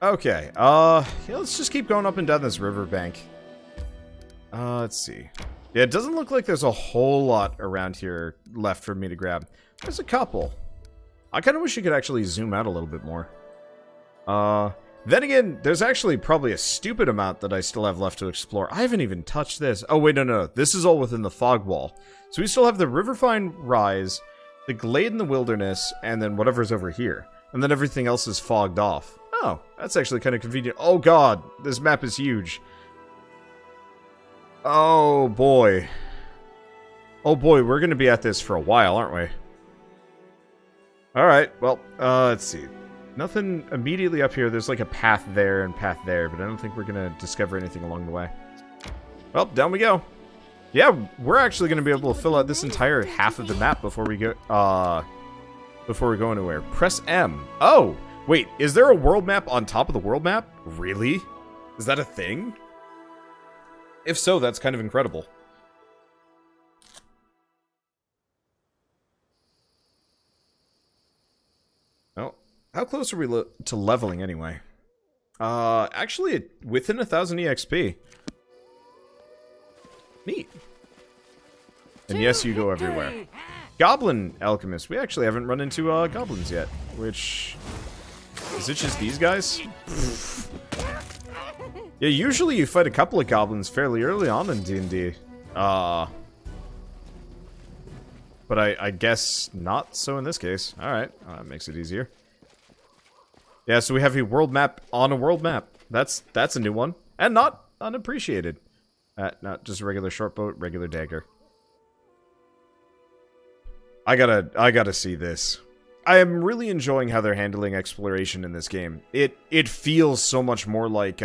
Okay, yeah, let's just keep going up and down this riverbank. Let's see. Yeah, it doesn't look like there's a whole lot around here left for me to grab. There's a couple. I kind of wish you could actually zoom out a little bit more. Then again, there's actually probably a stupid amount that I still have left to explore. I haven't even touched this. Oh, wait, no. This is all within the fog wall. So we still have the Riverfine Rise, the Glade in the Wilderness, and then whatever's over here. And then everything else is fogged off. Oh, that's actually kind of convenient. Oh, God. This map is huge. Oh, boy. Oh, boy. We're going to be at this for a while, aren't we? Alright, well, let's see. Nothing immediately up here. There's like a path there and path there, but I don't think we're going to discover anything along the way. Well, down we go. Yeah, we're actually going to be able to fill out this entire half of the map before we go anywhere. Press M. Oh, wait, is there a world map on top of the world map? Really? Is that a thing? If so, that's kind of incredible. Oh, how close are we to leveling anyway? Actually, within 1,000 EXP. Neat. And yes, you go everywhere. Goblin Alchemist. We actually haven't run into goblins yet. Which... is it just these guys? Yeah, usually you fight a couple of goblins fairly early on in D&D. But I guess not so in this case. Alright, that makes it easier. Yeah, so we have a world map on a world map. That's a new one. And not unappreciated. Not just a regular short boat, regular dagger. I gotta see this. I am really enjoying how they're handling exploration in this game. It feels so much more like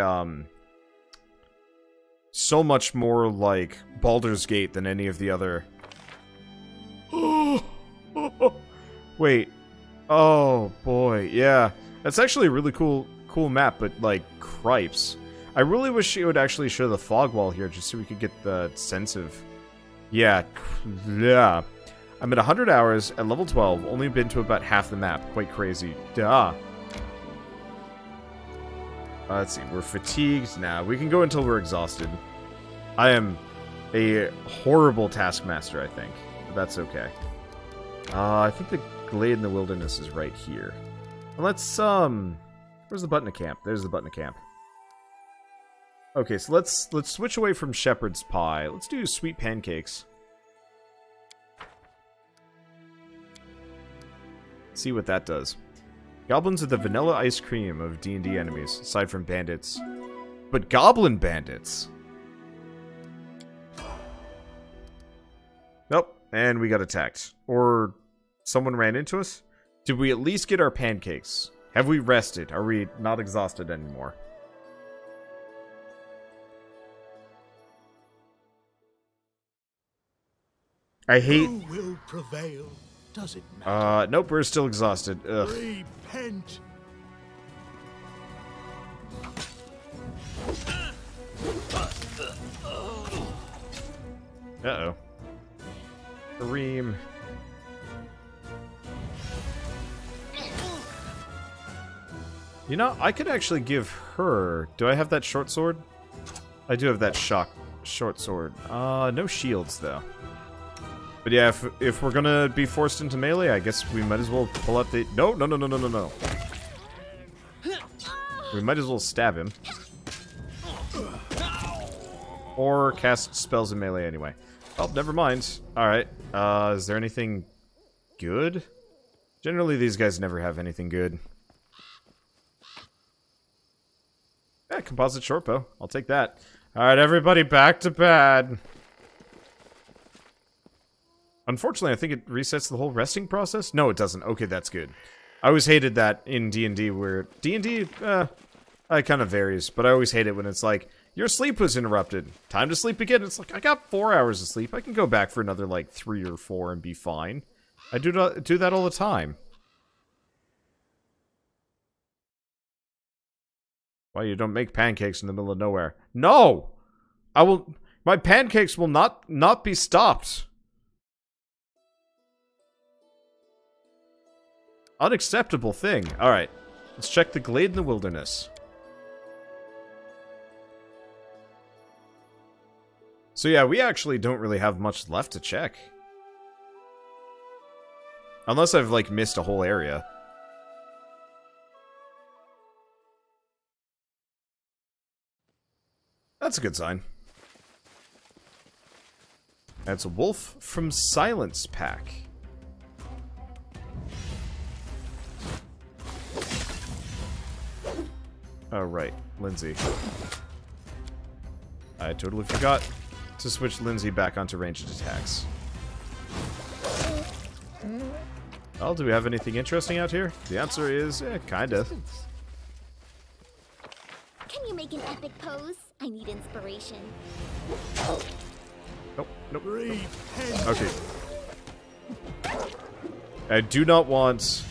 Baldur's Gate than any of the other. Wait. Oh boy, yeah. That's actually a really cool map, but like cripes. I really wish it would actually show the fog wall here just so we could get the sense of... yeah. I'm at 100 hours at level 12, only been to about half the map. Quite crazy. Duh. Let's see, we're fatigued. Nah, we can go until we're exhausted. I am a horrible taskmaster, I think. But that's okay. I think the Glade in the Wilderness is right here. And let's, where's the button to camp? There's the button to camp. Okay, so let's switch away from shepherd's pie. Let's do sweet pancakes. See what that does. Goblins are the vanilla ice cream of D&D enemies, aside from bandits. But goblin bandits! Nope, and we got attacked. Or someone ran into us? Did we at least get our pancakes? Have we rested? Are we not exhausted anymore? I hate... who will prevail? Does it matter? Nope, we're still exhausted. Ugh. Repent. Uh-oh. Kareem. You know, I could actually give her... do I have that short sword? I do have that short sword. No shields, though. But yeah, if we're gonna be forced into melee, I guess we might as well pull out the... No. We might as well stab him. Or cast spells in melee anyway. Oh, never mind. Alright. Is there anything good? Generally, these guys never have anything good. Yeah, composite shortbow. I'll take that. Alright, everybody back to bed. Unfortunately, I think it resets the whole resting process. No, it doesn't. Okay, that's good. I always hated that in D&D where... D&D, it kind of varies, but I always hate it when it's like, your sleep was interrupted. Time to sleep again. It's like, I got 4 hours of sleep. I can go back for another, like, 3 or 4 and be fine. I do that all the time. Why you don't make pancakes in the middle of nowhere? No! I will... my pancakes will not be stopped. Unacceptable thing. Alright. Let's check the Glade in the Wilderness. So yeah, we actually don't really have much left to check. Unless I've, like, missed a whole area. That's a good sign. That's a wolf from Silence Pack. Oh, right. Lindsay. I totally forgot to switch Lindsay back onto ranged attacks. Well, do we have anything interesting out here? The answer is, kinda. Can you make an epic pose? I need inspiration. Nope, nope. Okay. I do not want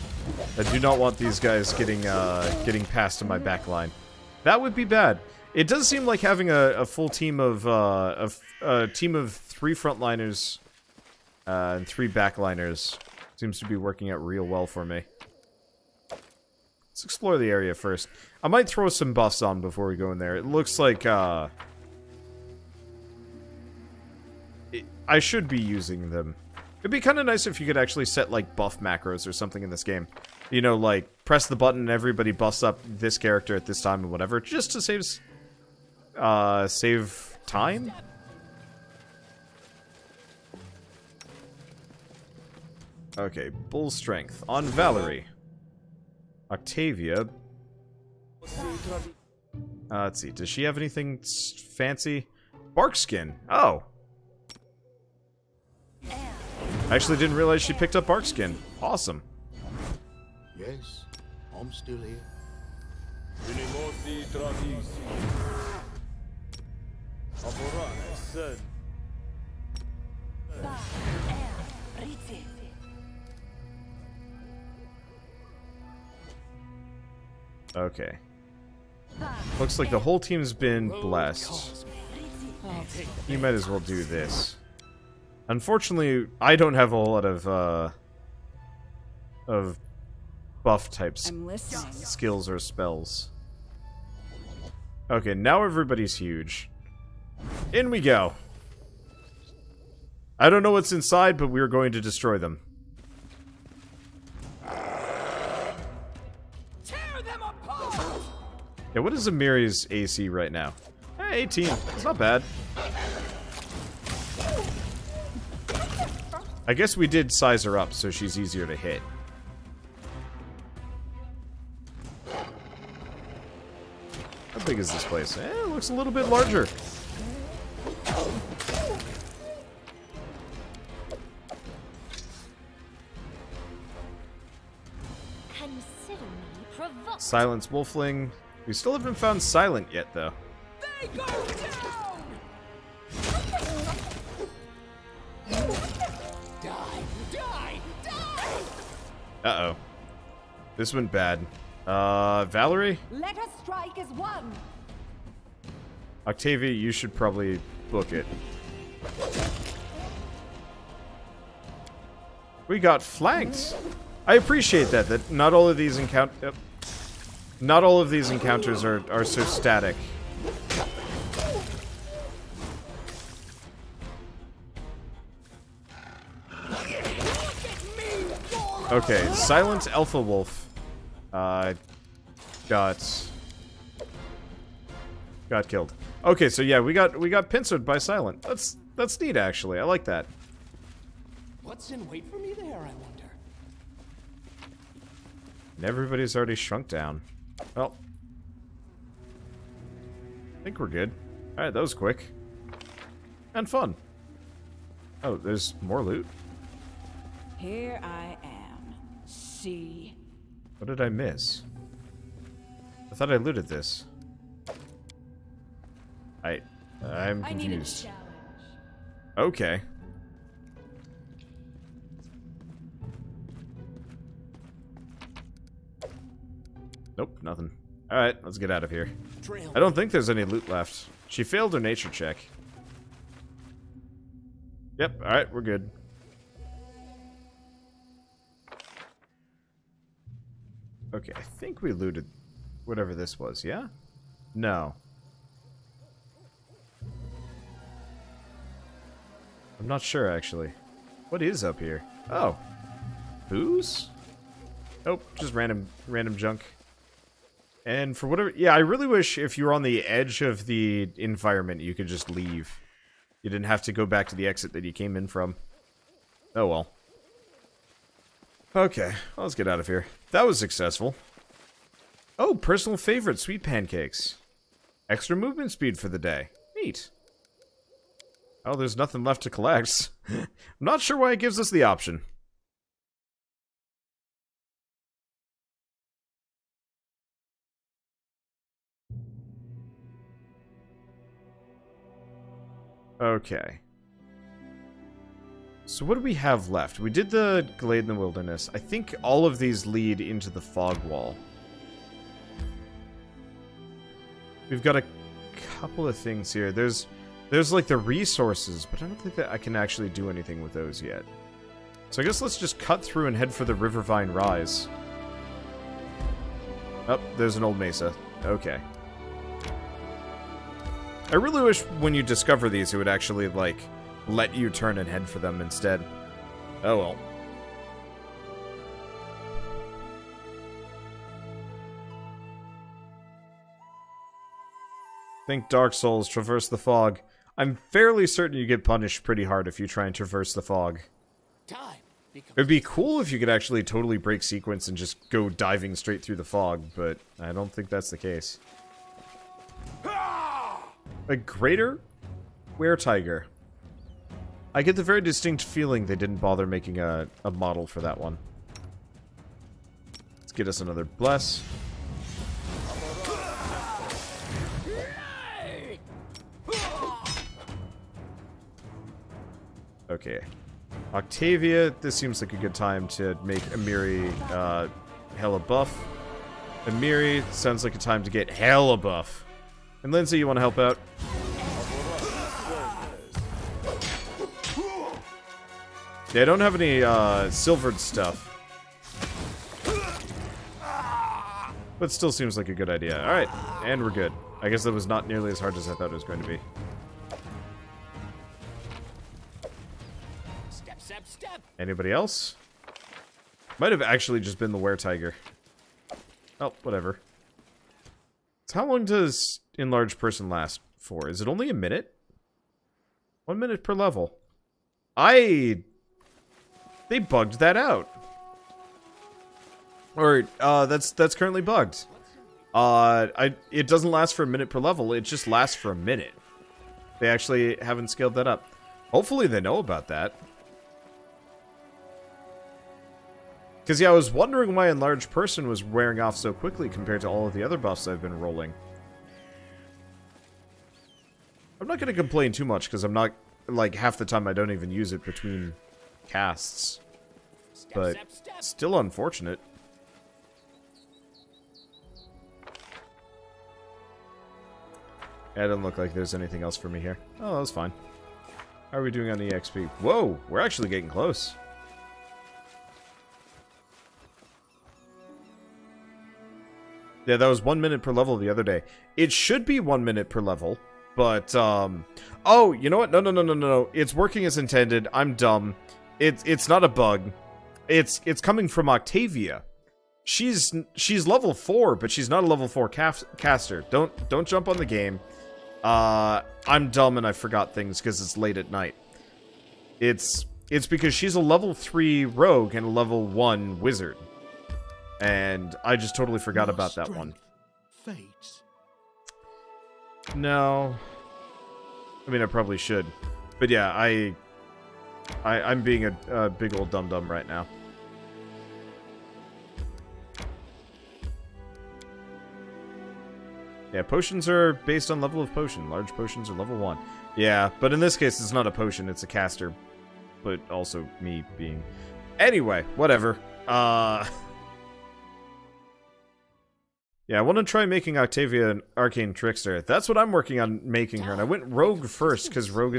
these guys getting past to my back line. That would be bad. It does seem like having a full team of a team of 3 frontliners and 3 backliners seems to be working out real well for me. Let's explore the area first. I might throw some buffs on before we go in there. It looks like I should be using them. It'd be kind of nice if you could actually set, like, buff macros or something in this game. You know, like, press the button and everybody buffs up this character at this time or whatever, just to save time? Okay, Bull Strength on Valerie. Octavia. Let's see, does she have anything fancy? Barkskin. Oh. I actually didn't realize she picked up Barkskin. Awesome. Yes, I'm still here. Okay. Looks like the whole team's been blessed. You might as well do this. Unfortunately, I don't have a whole lot of buff types skills or spells. Okay, now everybody's huge. In we go. I don't know what's inside, but we're going to destroy them. Yeah, what is Amiri's AC right now? 18. It's not bad. I guess we did size her up so she's easier to hit. How big is this place? It looks a little bit larger. Consider me provoked. Silence Wolfling. We still haven't found Silent yet, though. They go down! Die! Die! Die! Uh-oh. This went bad. Valerie? Let us strike as one! Octavia, you should probably book it. We got flanked. I appreciate that not all of these encounters are so static. Okay, Silent Alpha Wolf got killed. Okay, so yeah, we got pincered by Silent. That's neat, actually. I like that. What's in wait for me there, I wonder? And everybody's already shrunk down. Well, I think we're good. Alright, that was quick. And fun. Oh, there's more loot? Here I am. See? What did I miss? I thought I looted this. I'm confused. Okay. Nope, nothing. Alright, let's get out of here. I don't think there's any loot left. She failed her nature check. Yep, alright, we're good. Okay, I think we looted whatever this was, yeah? No. I'm not sure, actually. What is up here? Oh. Booze? Nope, just random junk. And for whatever... Yeah, I really wish if you were on the edge of the environment, you could just leave. You didn't have to go back to the exit that you came in from. Oh well. Okay, well, let's get out of here. That was successful. Oh, personal favorite, sweet pancakes. Extra movement speed for the day. Neat. Oh, there's nothing left to collect. I'm not sure why it gives us the option. Okay. So what do we have left? We did the Glade in the Wilderness. I think all of these lead into the Fog Wall. We've got a couple of things here. There's like the resources, but I don't think that I can actually do anything with those yet. So I guess let's just cut through and head for the Rivervine Rise. Oh, there's an old mesa. Okay. I really wish when you discover these, it would actually, like, let you turn and head for them instead. Oh well. Think Dark Souls, traverse the fog. I'm fairly certain you get punished pretty hard if you try and traverse the fog. It'd be cool if you could actually totally break sequence and just go diving straight through the fog, but I don't think that's the case. A greater were-tiger. I get the very distinct feeling they didn't bother making a model for that one. Let's get us another bless. Okay. Octavia, this seems like a good time to make Amiri hella buff. Amiri sounds like a time to get hella buff. And Lindsay, you want to help out? Yeah, I don't have any silvered stuff. But still seems like a good idea. Alright, and we're good. I guess that was not nearly as hard as I thought it was going to be. Step. Anybody else? Might have actually just been the were-tiger. Oh, whatever. So how long does Enlarged Person last for? Is it only a minute? 1 minute per level. They bugged that out. Or, that's currently bugged. It doesn't last for a minute per level, it just lasts for a minute. They actually haven't scaled that up. Hopefully they know about that. Because, yeah, I was wondering why Enlarged Person was wearing off so quickly compared to all of the other buffs I've been rolling. I'm not going to complain too much, because I'm not, like, half the time I don't even use it between casts. But still unfortunate. Yeah, it doesn't look like there's anything else for me here. Oh, that's fine. How are we doing on EXP? Whoa, we're actually getting close. Yeah, that was 1 minute per level the other day. It should be 1 minute per level, but, oh, you know what? No. It's working as intended. I'm dumb. It's not a bug. It's coming from Octavia. She's level 4, but she's not a level 4 caster. Don't jump on the game. I'm dumb and I forgot things because it's late at night. It's because she's a level 3 rogue and a level 1 wizard. And I just totally forgot about that one. Fates. No. I mean, I probably should. But yeah, I'm being a big old dum-dum right now. Yeah, potions are based on level of potion. Large potions are level 1. Yeah, but in this case, it's not a potion, it's a caster. But also me being... Anyway, whatever. Yeah, I want to try making Octavia an arcane trickster. That's what I'm working on making her. And I went rogue first, because rogue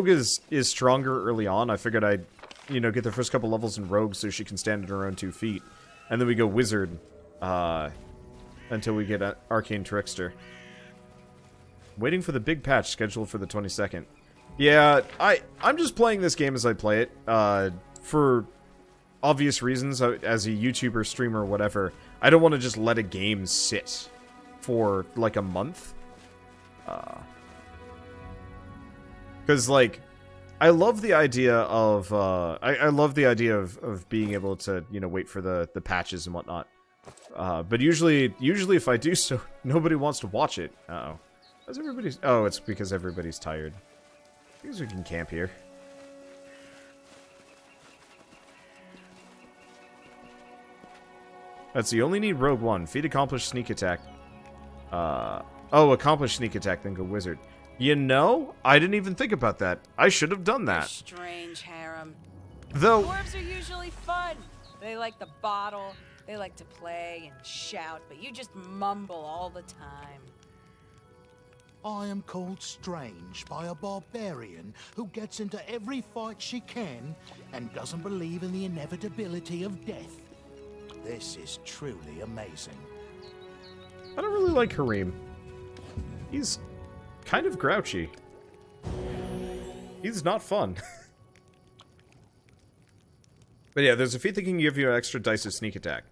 is stronger early on. I figured I'd, you know, get the first couple levels in rogue so she can stand on her own 2 feet. And then we go wizard, until we get an arcane trickster. Waiting for the big patch scheduled for the 22nd. Yeah, I'm just playing this game as I play it, for obvious reasons, as a YouTuber, streamer, whatever. I don't want to just let a game sit for, like, a month. Because, like, I love the idea of, I love the idea of being able to, you know, wait for the patches and whatnot. But usually if I do so, nobody wants to watch it. Uh-oh. How's everybody's... Oh, it's because everybody's tired. I guess we can camp here. Let's see, you only need Rogue 1. Feat accomplished sneak attack. Oh, accomplish sneak attack, then go wizard. You know, I didn't even think about that. I should have done that. Strange harem. Though... Dwarves are usually fun. They like to bottle, they like to play and shout, but you just mumble all the time. I am called Strange by a barbarian who gets into every fight she can and doesn't believe in the inevitability of death. This is truly amazing. I don't really like Harim. He's kind of grouchy. He's not fun. But yeah, there's a feat that can give you an extra dice of sneak attack.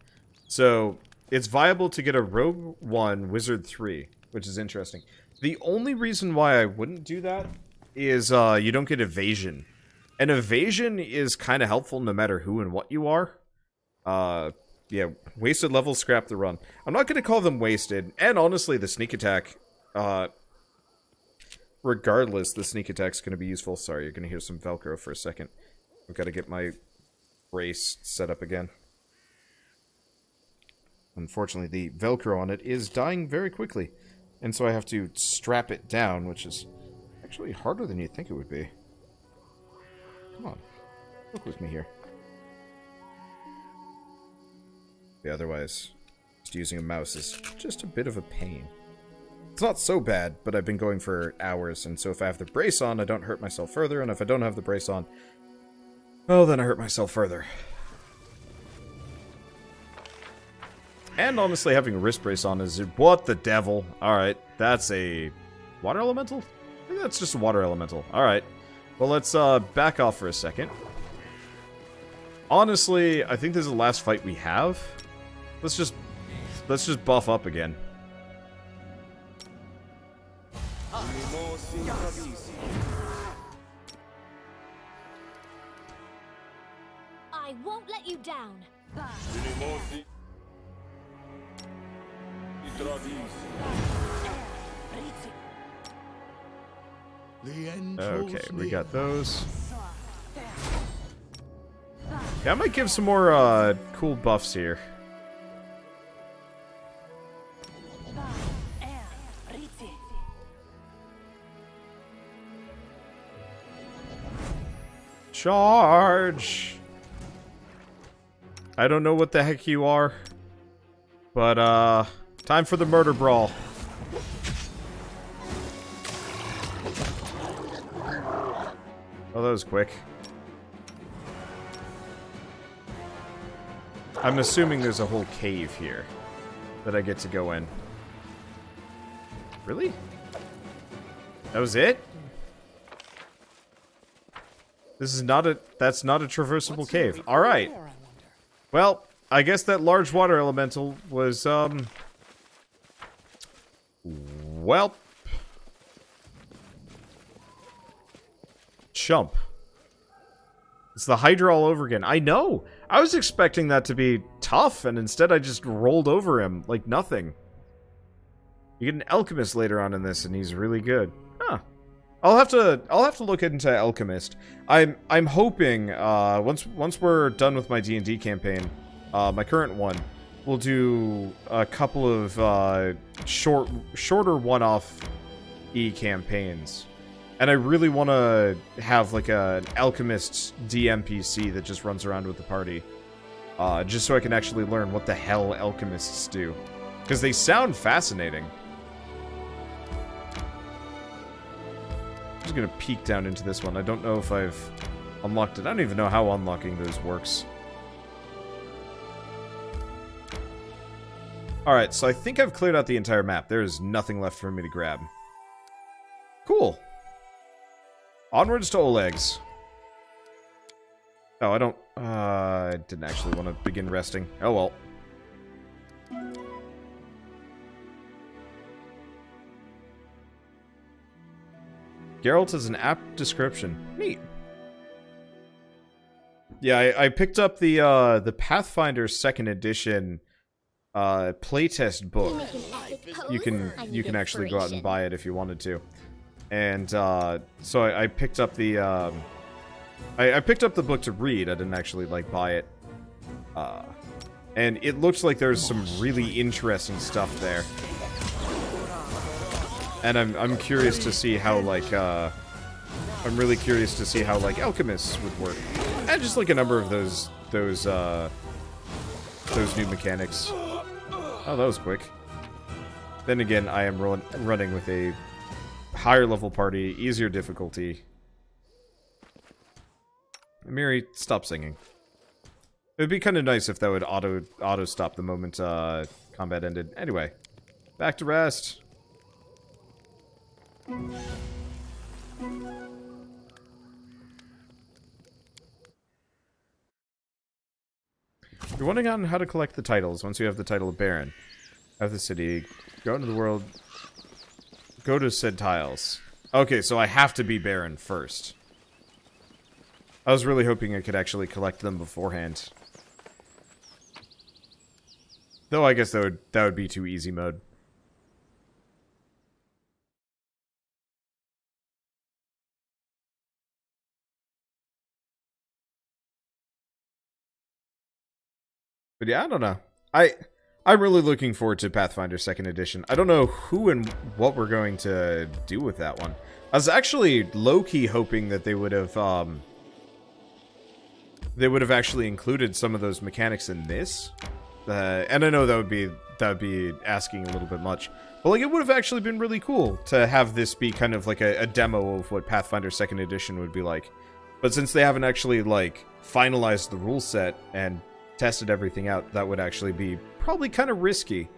So, it's viable to get a Rogue 1, Wizard 3, which is interesting. The only reason why I wouldn't do that is you don't get evasion. And evasion is kind of helpful no matter who and what you are. Yeah, wasted levels, scrap the run. I'm not going to call them wasted. And honestly, the sneak attack, regardless, the sneak attack's going to be useful. Sorry, you're going to hear some Velcro for a second. I've got to get my brace set up again. Unfortunately, the Velcro on it is dying very quickly. And so I have to strap it down, which is actually harder than you'd think it would be. Come on. Look with me here. Yeah, otherwise, just using a mouse is just a bit of a pain. It's not so bad, but I've been going for hours, and so if I have the brace on, I don't hurt myself further, and if I don't have the brace on, well, then I hurt myself further. And honestly, having a wrist brace on is... What the devil? Alright, that's a... Water elemental? I think that's just a water elemental. Alright. Well, let's back off for a second. Honestly, I think this is the last fight we have. Let's just buff up again. I won't let you down. Okay, we got those. Yeah, I might give some more cool buffs here. Charge! I don't know what the heck you are, but time for the murder brawl. Oh, that was quick. I'm assuming there's a whole cave here that I get to go in. Really? That was it? This is not a... That's not a traversable cave. Alright. Well, I guess that large water elemental was, well... Chump. It's the Hydra all over again. I know! I was expecting that to be tough, and instead I just rolled over him like nothing. You get an alchemist later on in this, and he's really good. Huh. I'll have to look into alchemist. I'm hoping once we're done with my D&D campaign, my current one, we'll do a couple of shorter one-off campaigns. And I really want to have, like, an alchemist DMPC that just runs around with the party. Just so I can actually learn what the hell alchemists do. Because they sound fascinating. I'm just going to peek down into this one. I don't know if I've unlocked it. I don't even know how unlocking those works. Alright, so I think I've cleared out the entire map. There is nothing left for me to grab. Cool. Onwards to Oleg's. Oh, I didn't actually want to begin resting. Oh well. Geralt has an apt description. Neat. Yeah, I picked up the Pathfinder 2nd edition playtest book. You can actually go out and buy it if you wanted to. And so I picked up the I picked up the book to read. I didn't actually like buy it. And it looks like there's some really interesting stuff there. And I'm curious to see how like I'm really curious to see how like alchemists would work. And just like a number of those new mechanics. Oh, that was quick. Then again, I am running with a higher level party, easier difficulty. Miri, stop singing. It would be kind of nice if that would auto stop the moment combat ended. Anyway, back to rest. You're wondering on how to collect the titles once you have the title of Baron of the city. Go into the world. Go to said tiles. Okay, so I have to be Baron first. I was really hoping I could actually collect them beforehand. Though I guess that would be too easy mode. But yeah, I don't know. I'm really looking forward to Pathfinder 2nd edition. I don't know who and what we're going to do with that one. I was actually low-key hoping that they would have actually included some of those mechanics in this. And I know that would be asking a little bit much. But like, it would have actually been really cool to have this be kind of like a demo of what Pathfinder 2nd edition would be like. But since they haven't actually like finalized the rule set and tested everything out, that would actually be probably kind of risky.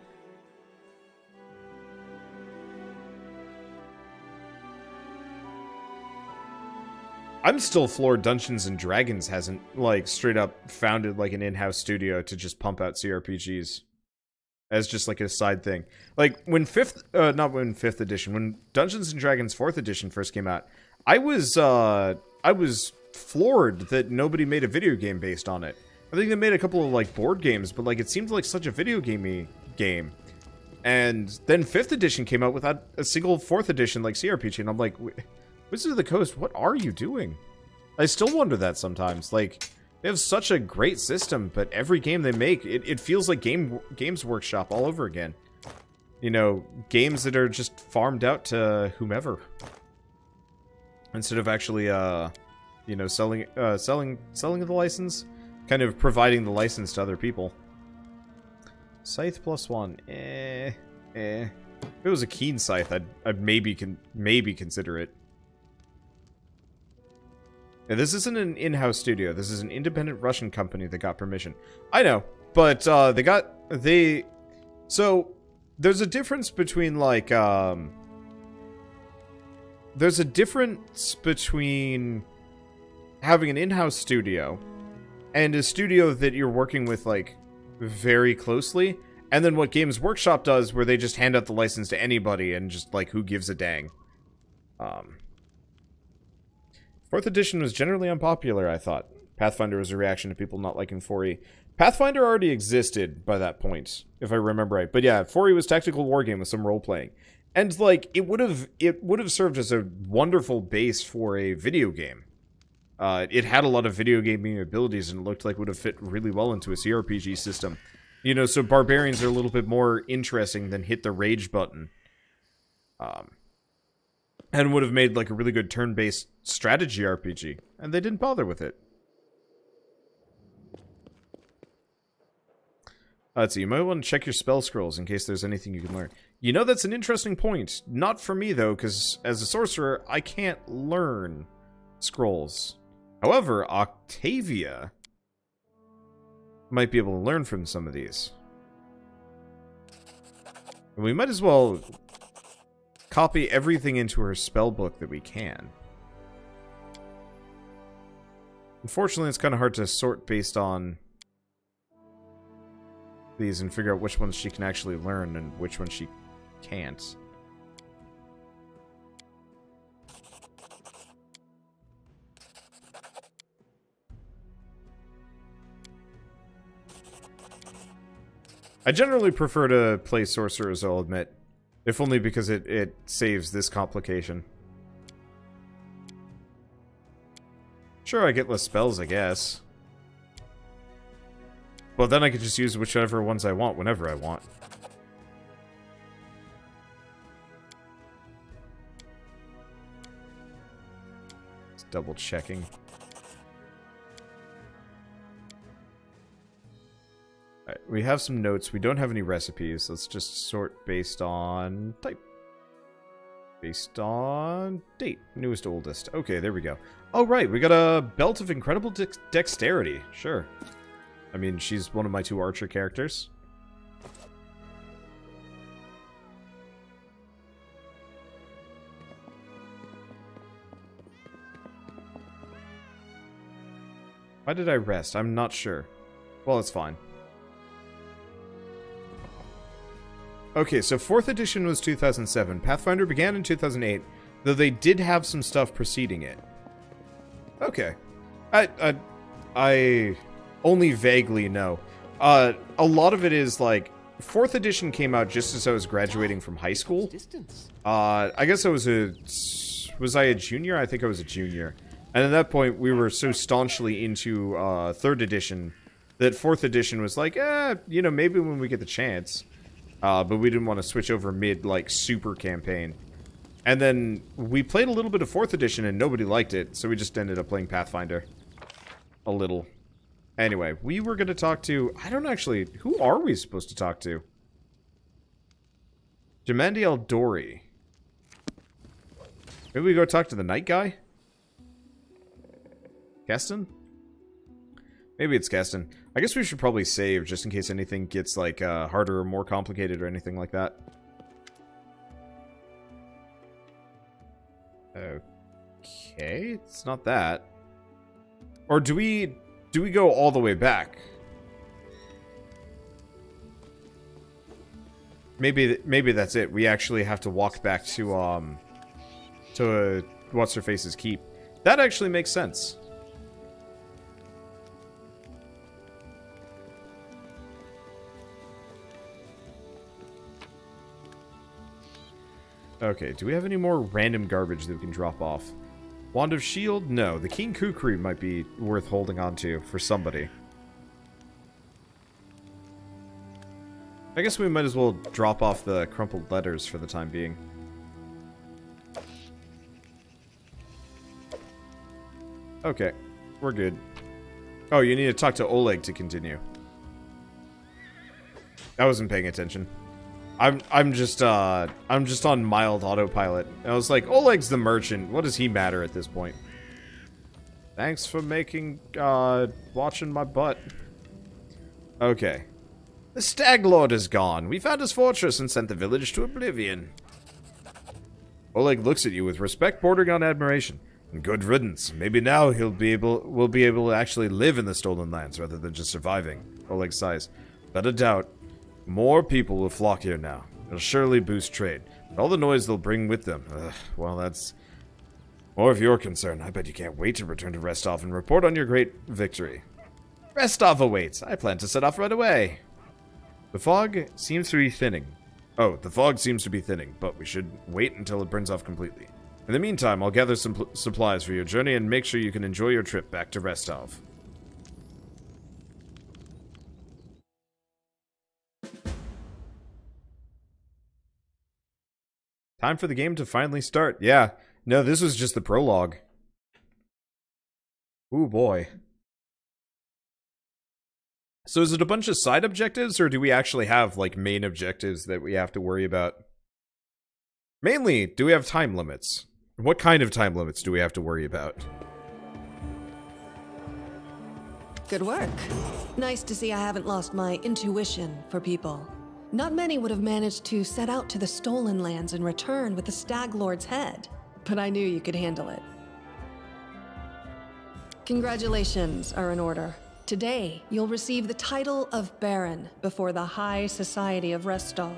I'm still floored Dungeons and Dragons hasn't, like, straight up founded, like, an in-house studio to just pump out CRPGs. As just, like, a side thing. Like, when not when 5th edition, when Dungeons and Dragons 4th edition first came out, I was floored that nobody made a video game based on it. I think they made a couple of, like, board games, but, like, it seemed like such a video gamey game. And then 5th edition came out without a single 4th edition, like, CRPG, and I'm like, Wizards of the Coast, what are you doing? I still wonder that sometimes. Like, they have such a great system, but every game they make, it feels like Games Workshop all over again. You know, games that are just farmed out to whomever. Instead of actually, you know, selling the license. Kind of providing the license to other people. Scythe +1. If it was a Keen Scythe, I'd maybe consider it. Now, this isn't an in-house studio. This is an independent Russian company that got permission. I know, but so there's a difference between like there's a difference between having an in-house studio and a studio that you're working with like very closely, and then what Games Workshop does where they just hand out the license to anybody and just like who gives a dang. 4th edition was generally unpopular, I thought. Pathfinder was a reaction to people not liking 4e. Pathfinder already existed by that point, if I remember right. But yeah, 4e was tactical wargame with some role-playing. And, like, it would have served as a wonderful base for a video game. It had a lot of video gaming abilities, and it looked like it would have fit really well into a CRPG system. You know, so barbarians are a little bit more interesting than hit the rage button. And would have made, like, a really good turn-based strategy RPG. And they didn't bother with it. Let's see, you might want to check your spell scrolls in case there's anything you can learn. You know, that's an interesting point. Not for me, though, because as a sorcerer, I can't learn scrolls. However, Octavia might be able to learn from some of these. And we might as well copy everything into her spell book that we can. Unfortunately, it's kind of hard to sort based on these and figure out which ones she can actually learn and which ones she can't. I generally prefer to play sorceress, I'll admit. If only because it saves this complication. Sure, I get less spells, I guess. Well, then I could just use whichever ones I want whenever I want. Just double checking. Alright, we have some notes. We don't have any recipes. Let's just sort based on type. Based on date. Newest to oldest. Okay, there we go. Oh, right. We got a belt of incredible dexterity. Sure. I mean, she's one of my 2 archer characters. Why did I rest? I'm not sure. Well, it's fine. Okay, so 4th edition was 2007. Pathfinder began in 2008, though they did have some stuff preceding it. Okay. I only vaguely know. A lot of it is, like, 4th edition came out just as I was graduating from high school. I guess I was was I a junior? I think I was a junior. And at that point, we were so staunchly into 3rd edition that 4th edition was like, you know, maybe when we get the chance. But we didn't want to switch over mid, like, super campaign. And then we played a little bit of 4th edition and nobody liked it, so we just ended up playing Pathfinder. A little. Anyway, we were going to talk to... I don't actually... Who are we supposed to talk to? Jamandi Aldori. Maybe we go talk to the night guy? Keston? Maybe it's Keston. I guess we should probably save, just in case anything gets, like, harder or more complicated or anything like that. Okay, it's not that. Or do we go all the way back? Maybe that's it. We actually have to walk back to what's-her-face's keep. That actually makes sense. Okay, do we have any more random garbage that we can drop off? Wand of Shield? No. The King Kukri might be worth holding on to for somebody. I guess we might as well drop off the crumpled letters for the time being. Okay, we're good. Oh, you need to talk to Oleg to continue. I wasn't paying attention. I'm just on mild autopilot. I was like, Oleg's the merchant. What does he matter at this point? Thanks for making, watching my butt. Okay. The Stag Lord is gone. We found his fortress and sent the village to oblivion. Oleg looks at you with respect bordering on admiration. And good riddance. Maybe now we'll be able to actually live in the Stolen Lands rather than just surviving. Oleg sighs. But a doubt. More people will flock here now. It'll surely boost trade. And all the noise they'll bring with them. Well, that's more of your concern. I bet you can't wait to return to Restov and report on your great victory. Restov awaits. I plan to set off right away. The fog seems to be thinning. Oh, the fog seems to be thinning, but we should wait until it burns off completely. In the meantime, I'll gather some supplies for your journey and make sure you can enjoy your trip back to Restov. Time for the game to finally start. Yeah. No, this was just the prologue. Ooh, boy. So is it a bunch of side objectives, or do we actually have, like, main objectives that we have to worry about? Mainly, do we have time limits? What kind of time limits do we have to worry about? Good work. Nice to see I haven't lost my intuition for people. Not many would have managed to set out to the Stolen Lands and return with the Stag Lord's head, but I knew you could handle it. Congratulations are in order. Today, you'll receive the title of Baron before the High Society of Restov,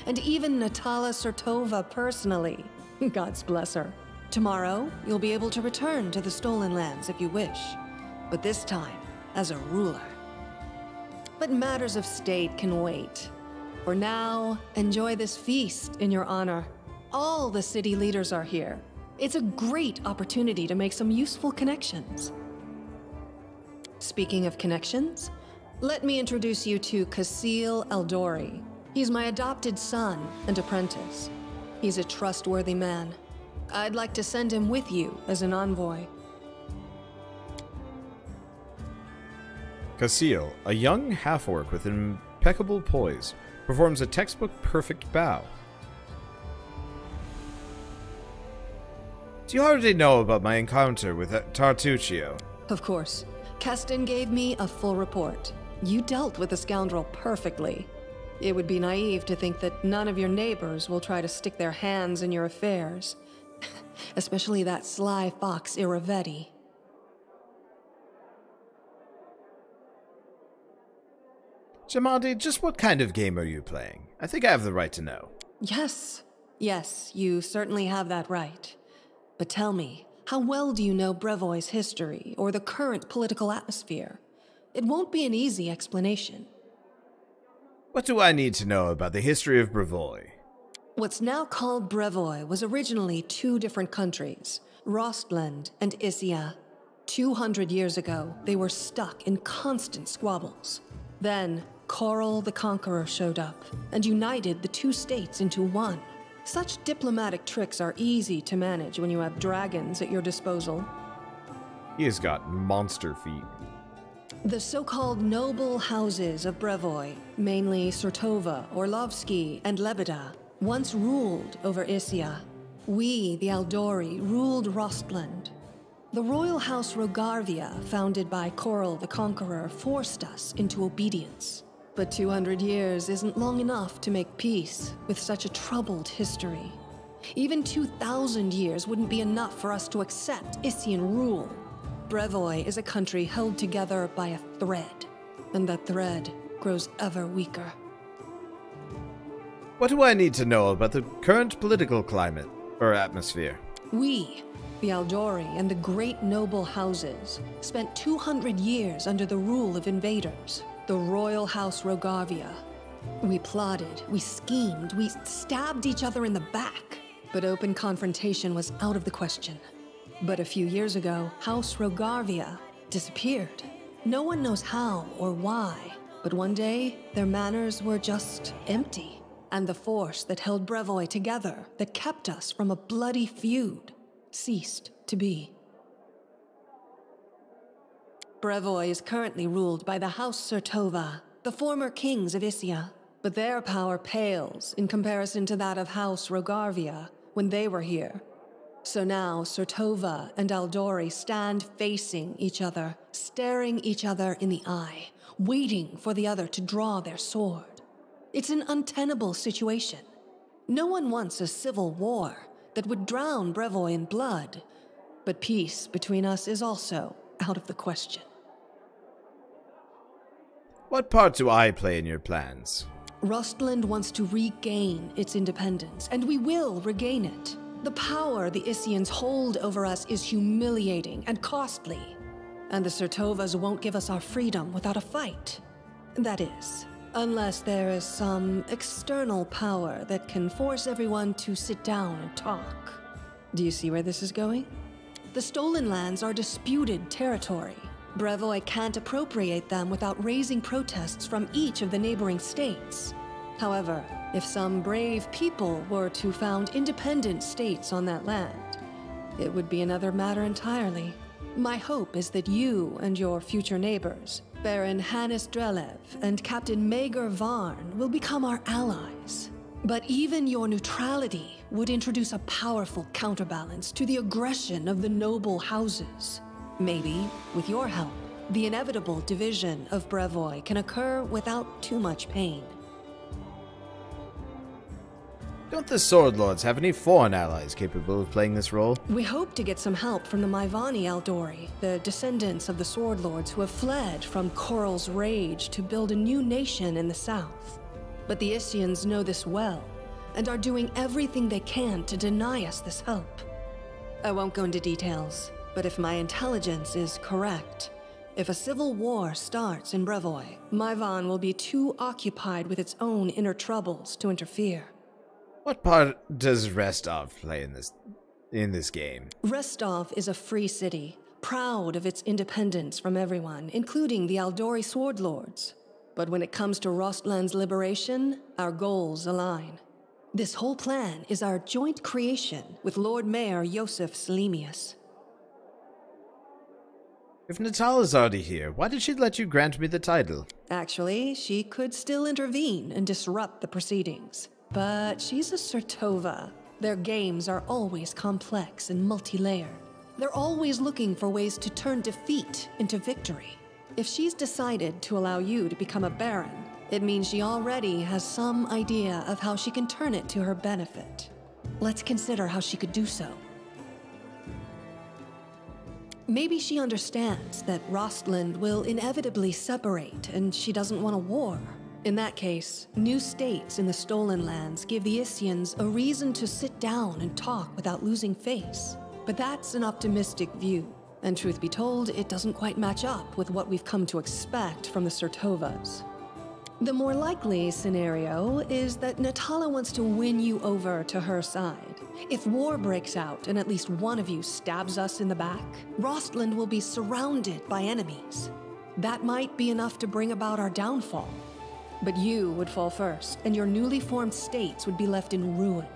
and even Natala Sertova personally. God's bless her. Tomorrow, you'll be able to return to the Stolen Lands if you wish, but this time, as a ruler. But matters of state can wait. For now, enjoy this feast in your honor. All the city leaders are here. It's a great opportunity to make some useful connections. Speaking of connections, let me introduce you to Kasil Eldori. He's my adopted son and apprentice. He's a trustworthy man. I'd like to send him with you as an envoy. Kasil, a young half-orc with impeccable poise, performs a textbook-perfect bow. Do you already know about my encounter with Tartuccio? Of course. Keston gave me a full report. You dealt with the scoundrel perfectly. It would be naive to think that none of your neighbors will try to stick their hands in your affairs. Especially that sly fox Iravetti. Jamadi, just what kind of game are you playing? I think I have the right to know. Yes, you certainly have that right. But tell me, how well do you know Brevoy's history or the current political atmosphere? It won't be an easy explanation. What do I need to know about the history of Brevoy? What's now called Brevoy was originally two different countries, Rostland and Issia. 200 years ago, they were stuck in constant squabbles. Then, Coral the Conqueror showed up and united the two states into one. Such diplomatic tricks are easy to manage when you have dragons at your disposal. He has got monster feet. The so-called noble houses of Brevoy, mainly Sertova, Orlovsky, and Lebeda, once ruled over Issia. We, the Eldori, ruled Rostland. The royal house Rogarvia, founded by Coral the Conqueror, forced us into obedience. But 200 years isn't long enough to make peace with such a troubled history. Even 2,000 years wouldn't be enough for us to accept Issian rule. Brevoy is a country held together by a thread, and that thread grows ever weaker. What do I need to know about the current political climate, or atmosphere? We, the Eldori and the great noble houses, spent 200 years under the rule of invaders. The royal house Rogarvia. We plotted, we schemed, we stabbed each other in the back. But open confrontation was out of the question. But a few years ago, House Rogarvia disappeared. No one knows how or why, but one day, their manors were just empty. And the force that held Brevoy together, that kept us from a bloody feud, ceased to be. Brevoy is currently ruled by the House Sertova, the former kings of Issia, but their power pales in comparison to that of House Rogarvia when they were here. So now Sertova and Eldori stand facing each other, staring each other in the eye, waiting for the other to draw their sword. It's an untenable situation. No one wants a civil war that would drown Brevoy in blood, but peace between us is also out of the question. What part do I play in your plans? Rostland wants to regain its independence, and we will regain it. The power the Issians hold over us is humiliating and costly, and the Sertovas won't give us our freedom without a fight. That is, unless there is some external power that can force everyone to sit down and talk. Do you see where this is going? The Stolen Lands are disputed territory. Brevoy can't appropriate them without raising protests from each of the neighboring states. However, if some brave people were to found independent states on that land, it would be another matter entirely. My hope is that you and your future neighbors, Baron Hannes Drelev and Captain Mager Varn, will become our allies. But even your neutrality would introduce a powerful counterbalance to the aggression of the noble houses. Maybe, with your help, the inevitable division of Brevoy can occur without too much pain. Don't the Sword Lords have any foreign allies capable of playing this role? We hope to get some help from the Maivani Aldori, the descendants of the Sword Lords who have fled from Coral's rage to build a new nation in the south. But the Isians know this well, and are doing everything they can to deny us this help. I won't go into details, but if my intelligence is correct, if a civil war starts in Brevoy, Maivan will be too occupied with its own inner troubles to interfere. What part does Restov play in this game? Restov is a free city, proud of its independence from everyone, including the Aldori Sword Lords. But when it comes to Rostland's liberation, our goals align. This whole plan is our joint creation with Lord Mayor Yosef Selemius. If Natala's already here, why did she let you grant me the title? Actually, she could still intervene and disrupt the proceedings. But she's a Sertova. Their games are always complex and multi-layered. They're always looking for ways to turn defeat into victory. If she's decided to allow you to become a Baron, it means she already has some idea of how she can turn it to her benefit. Let's consider how she could do so. Maybe she understands that Rostland will inevitably separate and she doesn't want a war. In that case, new states in the Stolen Lands give the Isians a reason to sit down and talk without losing face. But that's an optimistic view, and truth be told, it doesn't quite match up with what we've come to expect from the Sertovas. The more likely scenario is that Natala wants to win you over to her side. If war breaks out and at least one of you stabs us in the back, Rostland will be surrounded by enemies. That might be enough to bring about our downfall. But you would fall first, and your newly formed states would be left in ruin.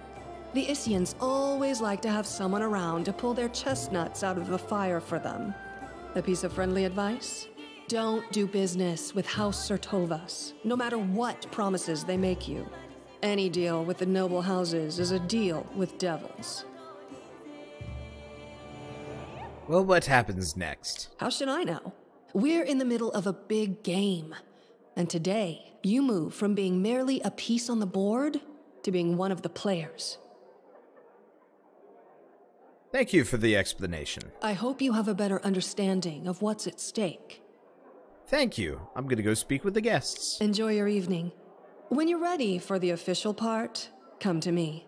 The Isians always like to have someone around to pull their chestnuts out of the fire for them. A piece of friendly advice? Don't do business with House Sertovas, no matter what promises they make you. Any deal with the noble houses is a deal with devils. Well, what happens next? How should I know? We're in the middle of a big game. And today, you move from being merely a piece on the board to being one of the players. Thank you for the explanation. I hope you have a better understanding of what's at stake. Thank you. I'm gonna go speak with the guests. Enjoy your evening. When you're ready for the official part, come to me.